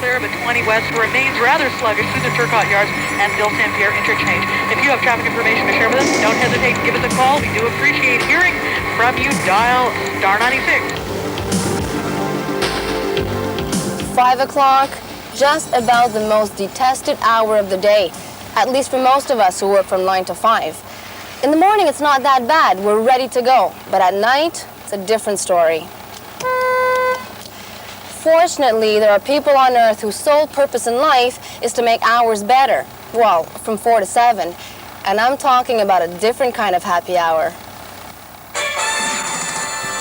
clear, but 20 west remains rather sluggish through the Turcotte Yards and Bill St. Pierre interchange. If you have traffic information to share with us, don't hesitate to give us a call. We do appreciate hearing from you. Dial star 96. 5 o'clock, just about the most detested hour of the day, at least for most of us who work from 9 to 5. In the morning, it's not that bad. We're ready to go. But at night, it's a different story. Fortunately, there are people on Earth whose sole purpose in life is to make hours better. Well, from 4 to 7. And I'm talking about a different kind of happy hour.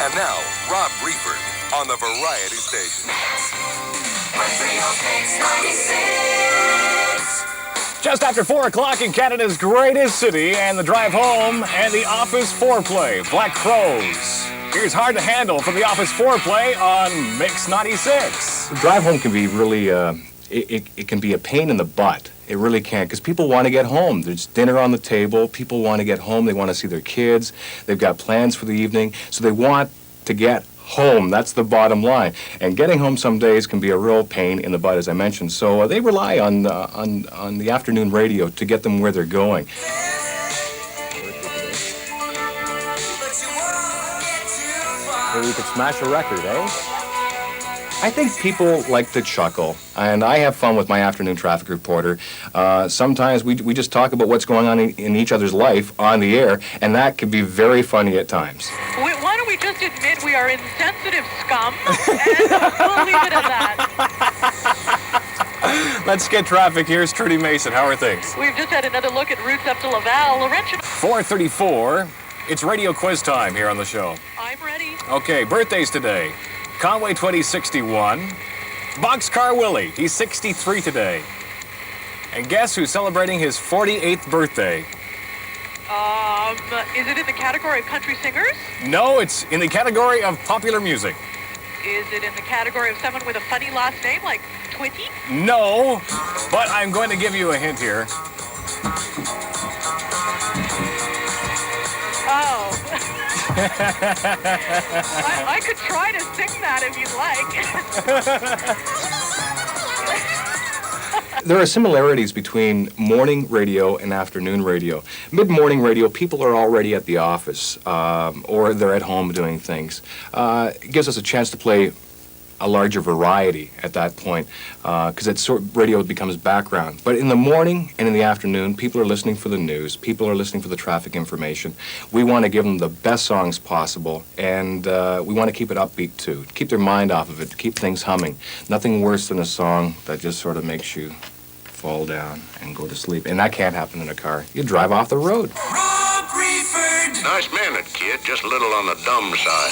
And now, Rob Reeford on the Variety Station. Montreal Mix 96. Just after 4 o'clock in Canada's greatest city, and the drive home, and the Office foreplay, Black Crows. Here's Hard to Handle from the Office foreplay on Mix 96. The drive home can be really, it can be a pain in the butt. It really can, because people want to get home. There's dinner on the table. People want to get home. They want to see their kids. They've got plans for the evening, so they want to get home. That's the bottom line. And getting home some days can be a real pain in the butt, as I mentioned. So they rely on the afternoon radio to get them where they're going. Maybe we could smash a record, eh? I think people like to chuckle, and I have fun with my afternoon traffic reporter. Sometimes we just talk about what's going on in each other's life on the air, and that can be very funny at times. Why don't we just admit we are insensitive scum, and we'll leave it at that. Let's get traffic. Here's Trudy Mason. How are things? We've just had another look at routes up to Laval. 4:34. It's radio quiz time here on the show. I'm ready. Okay, birthdays today. Conway 2061. Boxcar Willie, he's 63 today. And guess who's celebrating his 48th birthday? Is it in the category of country singers? No, it's in the category of popular music. Is it in the category of someone with a funny last name like Twitty? No, but I'm going to give you a hint here. Oh. I could try to sing that if you'd like. There are similarities between morning radio and afternoon radio. Mid-morning radio, people are already at the office, or they're at home doing things. It gives us a chance to play a larger variety at that point, because radio becomes background. But in the morning and in the afternoon, people are listening for the news. People are listening for the traffic information. We want to give them the best songs possible, and we want to keep it upbeat too. Keep their mind off of it, keep things humming. Nothing worse than a song that just sort of makes you fall down and go to sleep. And that can't happen in a car. You drive off the road. Rob Reeford. Nice minute, kid. Just a little on the dumb side.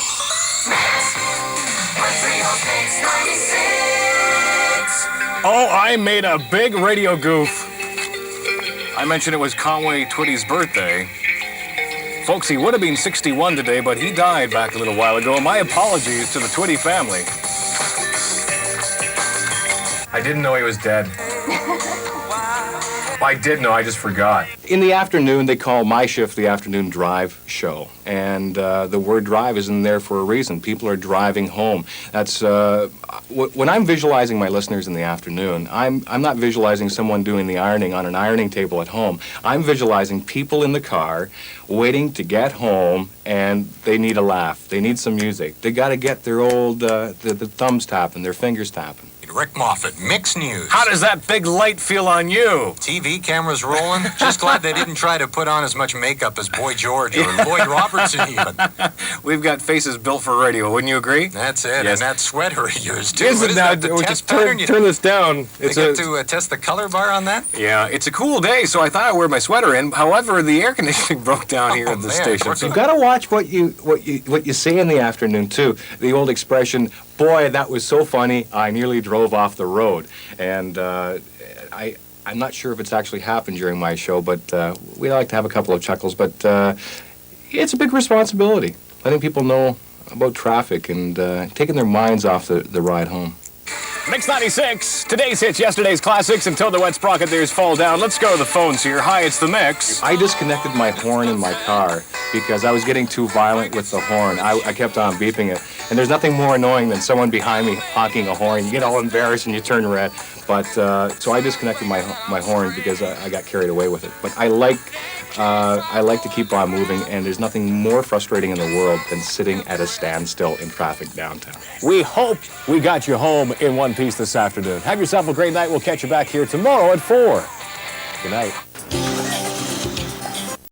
Oh, I made a big radio goof. I mentioned it was Conway Twitty's birthday. Folks, he would have been 61 today, but he died back a little while ago. My apologies to the Twitty family. I didn't know he was dead. I did know, I just forgot. In the afternoon, they call my shift the afternoon drive show. And the word drive is in there for a reason. People are driving home. That's when I'm visualizing my listeners in the afternoon, I'm not visualizing someone doing the ironing on an ironing table at home. I'm visualizing people in the car waiting to get home, and they need a laugh. They need some music. They got to get their old the thumbs tapping, their fingers tapping. Rick Moffat, Mix News. How does that big light feel on you? TV cameras rolling. Just glad they didn't try to put on as much makeup as Boy George or Lloyd Robertson even. We've got faces built for radio, wouldn't you agree? That's it. Yes. And that sweater of yours, too. Is What it is now? that, the We test just turn this down. They get to test the color bar on that? Yeah, it's a cool day, so I thought I'd wear my sweater in. However, the air conditioning broke down here at the station. So you've got to watch what you say in the afternoon too. The old expression, "Boy, that was so funny, I nearly drove off the road." And I'm not sure if it's actually happened during my show, but we like to have a couple of chuckles. But it's a big responsibility, letting people know about traffic and taking their minds off the ride home. Mix 96, today's hits, yesterday's classics. Until the wet sprocket ears fall down. Let's go to the phones here. Hi, it's the Mix. I disconnected my horn in my car because I was getting too violent with the horn. I kept on beeping it. And there's nothing more annoying than someone behind me honking a horn. You get all embarrassed and you turn red. But so I disconnected my horn because I got carried away with it. But I like to keep on moving, and there's nothing more frustrating in the world than sitting at a standstill in traffic downtown. We hope we got you home in one piece this afternoon. Have yourself a great night. We'll catch you back here tomorrow at 4. Good night.